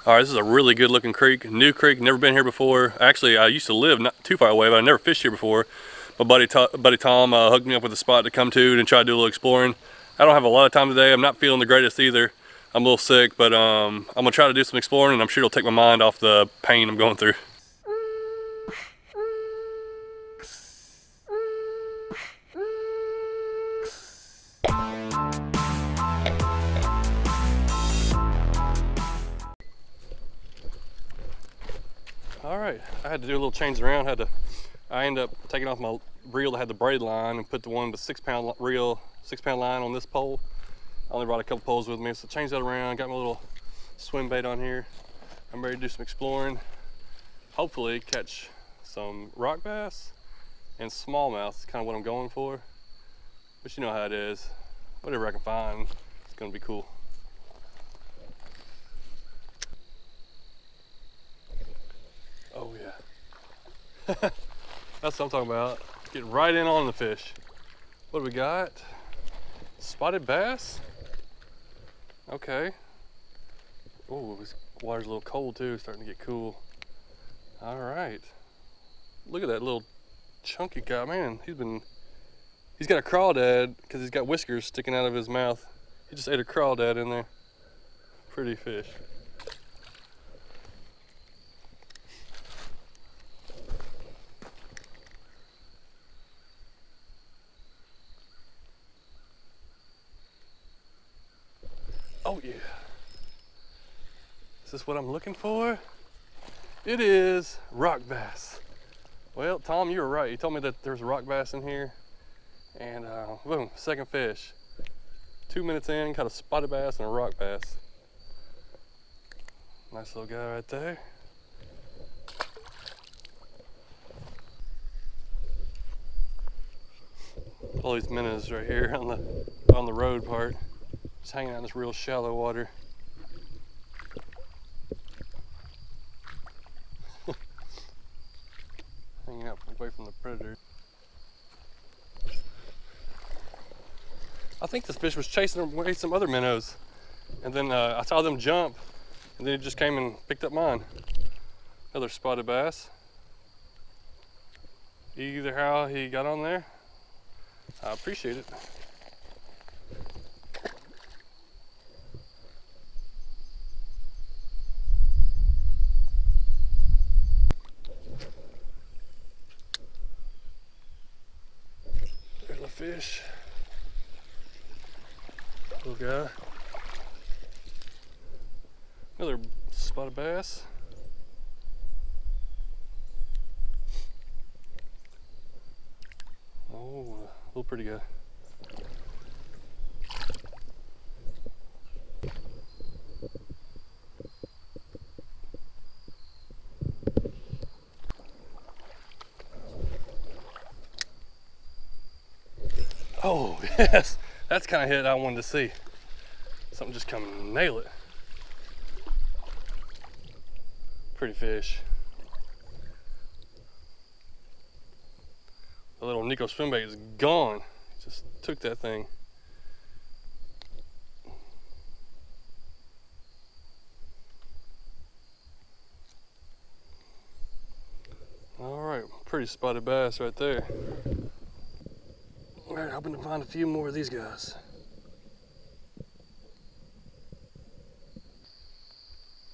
All right, this is a really good looking creek, new creek, never been here before. Actually, I used to live not too far away, but I never fished here before. My buddy Tom hooked me up with a spot to come to and try to do a little exploring. I don't have a lot of time today. I'm not feeling the greatest either. I'm a little sick, but I'm gonna try to do some exploring, and I'm sure it'll take my mind off the pain I'm going through. All right, I had to do a little change around. I ended up taking off my reel that had the braid line and put the one with 6 pound reel, 6 pound line on this pole. I only brought a couple poles with me, so changed that around, got my little swim bait on here. I'm ready to do some exploring. Hopefully catch some rock bass and smallmouth. It's kind of what I'm going for. But you know how it is. Whatever I can find, it's gonna be cool. Oh yeah. That's what I'm talking about. Getting right in on the fish. What do we got? Spotted bass? Okay. Oh, this water's a little cold too, starting to get cool. All right. Look at that little chunky guy, man. He's got a crawdad because he's got whiskers sticking out of his mouth. He just ate a crawdad in there. Pretty fish. Oh yeah. Is this what I'm looking for? It is rock bass. Well, Tom, you were right. You told me that there's a rock bass in here. And boom, second fish. 2 minutes in, caught a spotted bass and a rock bass. Nice little guy right there. All these minnows right here on the road part. Just hanging out in this real shallow water. Hanging out away from the predator. I think this fish was chasing away some other minnows. And then I saw them jump, and then it just came and picked up mine. Another spotted bass. Either how he got on there, I appreciate it. There's a fish. Little guy. Another spotted bass. Oh, a little pretty guy. Oh, yes. That's the kind of hit I wanted to see. Something just come and nail it. Pretty fish. The little Nikko swimbait is gone. Just took that thing. All right, pretty spotted bass right there. All right, hoping to find a few more of these guys.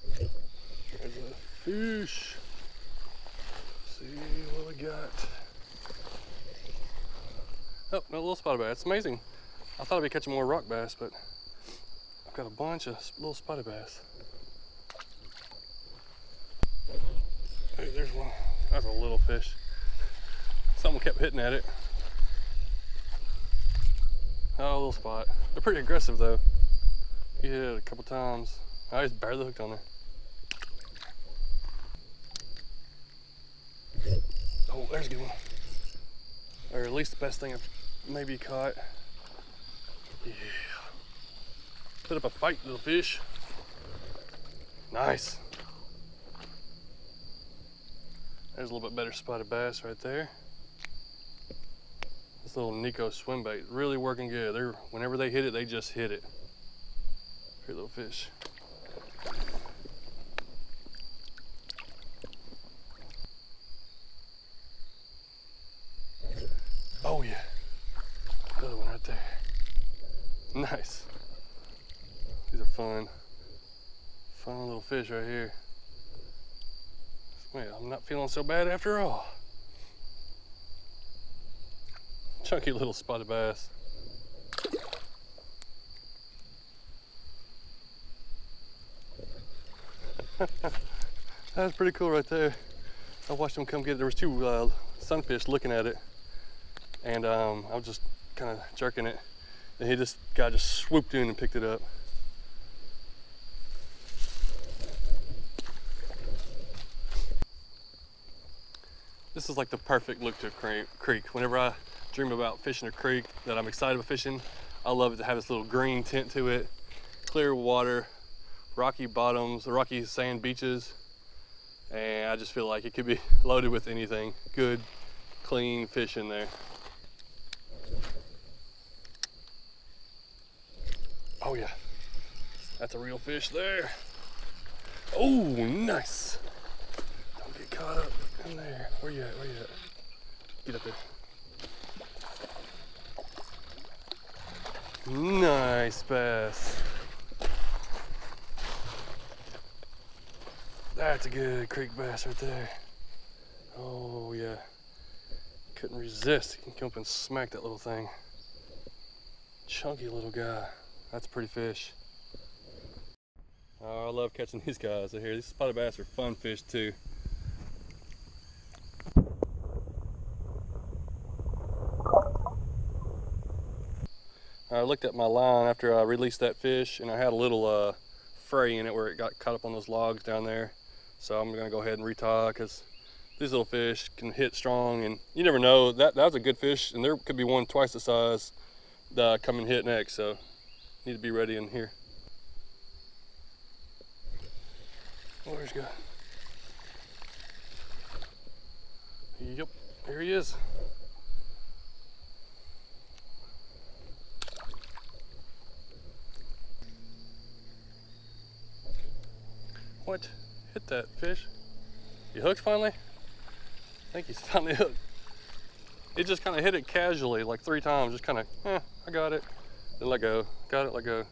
There's a fish. Let's see what we got. Oh, no little spotted bass. It's amazing. I thought I'd be catching more rock bass, but I've got a bunch of little spotted bass. Hey, there's one. That's a little fish. Something kept hitting at it. Oh, a little spot. They're pretty aggressive though. He hit it a couple times. Oh, he's barely hooked on there. Oh, there's a good one. Or at least the best thing I've maybe caught. Yeah. Put up a fight, little fish. Nice. There's a little bit better spotted bass right there. This little Nikko swim bait really working good. Whenever they hit it, they just hit it. Pretty little fish. Oh yeah, another one right there. Nice. These are fun little fish right here. Man, I'm not feeling so bad after all. Chunky little spotted bass. That's pretty cool right there. I watched him come get it. There was two sunfish looking at it, and I was just kind of jerking it, and this guy just swooped in and picked it up. This is like the perfect look to a creek. Whenever I dream about fishing a creek that I'm excited about fishing, I love it to have this little green tint to it, clear water, rocky bottoms, rocky sand beaches, and I just feel like it could be loaded with anything. Good, clean fish in there. Oh yeah, that's a real fish there. Oh, nice. Don't get caught up in there. Where you at, where you at? Get up there. Nice bass. That's a good creek bass right there. Oh yeah. Couldn't resist. He can come up and smack that little thing. Chunky little guy. That's a pretty fish. Oh, I love catching these guys out here. These spotted bass are fun fish too. I looked at my line after I released that fish, and I had a little fray in it where it got caught up on those logs down there. So I'm gonna go ahead and retie, because these little fish can hit strong, and you never know. That was a good fish, and there could be one twice the size come and hit next. So need to be ready in here. Oh, there's a guy. Yep, here he is. What? Hit that fish? You hooked finally? I think he's finally hooked. It just kind of hit it casually, like 3 times, just kind of, I got it. Then let go. Got it, let go.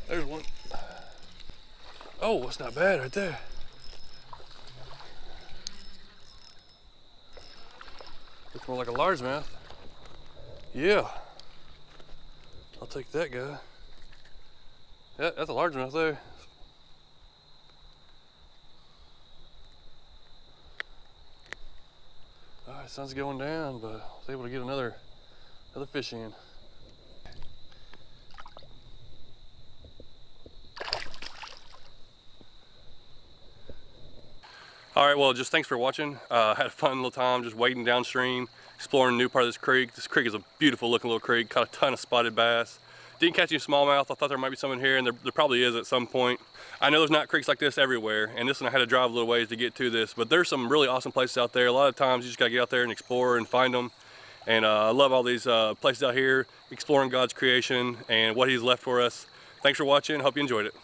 There's one. Oh, it's not bad right there. Looks more like a largemouth. Yeah. I'll take that guy. Yeah, that's a largemouth there. All right, sun's going down, but I was able to get another fish in. All right, well, just thanks for watching. Had a fun little time just wading downstream, exploring a new part of this creek. This creek is a beautiful looking little creek, caught a ton of spotted bass. Didn't catch any smallmouth. I thought there might be some in here, and there probably is at some point. I know there's not creeks like this everywhere, and this one I had to drive a little ways to get to this, but there's some really awesome places out there. A lot of times you just gotta get out there and explore and find them. And I love all these places out here, exploring God's creation and what He's left for us. Thanks for watching. Hope you enjoyed it.